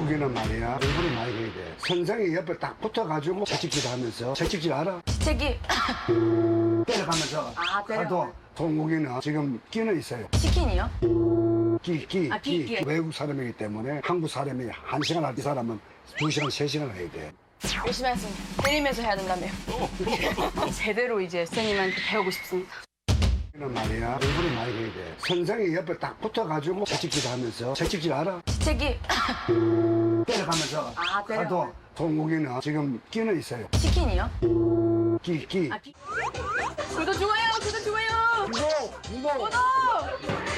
동국이는 말이야 공부를 많이 해야 돼. 선생이 옆에 딱 붙어가지고 채찍질 하면서 채찍질 알아? 책이 때려가면서 때려. 가도 동국이는 지금 끼는 있어요. 치킨이요? 끼. 끼. 외국 사람이기 때문에 한국 사람이 1시간 할 때 사람은 2시간, 3시간 해야 돼. 열심히 하겠습니다. 때리면서 해야 된다며. 제대로 이제 선생님한테 배우고 싶습니다. 는 말이야 공부를 많이 해야 돼. 선생이 옆에 딱 붙어가지고 채찍질 하면서 채찍질 알아? 책이 때려가면서 때려. 가도 동국이는 지금 끼는 있어요. 치킨이요? 끼. 구독 좋아요. 구독 좋아요. 이거 구독.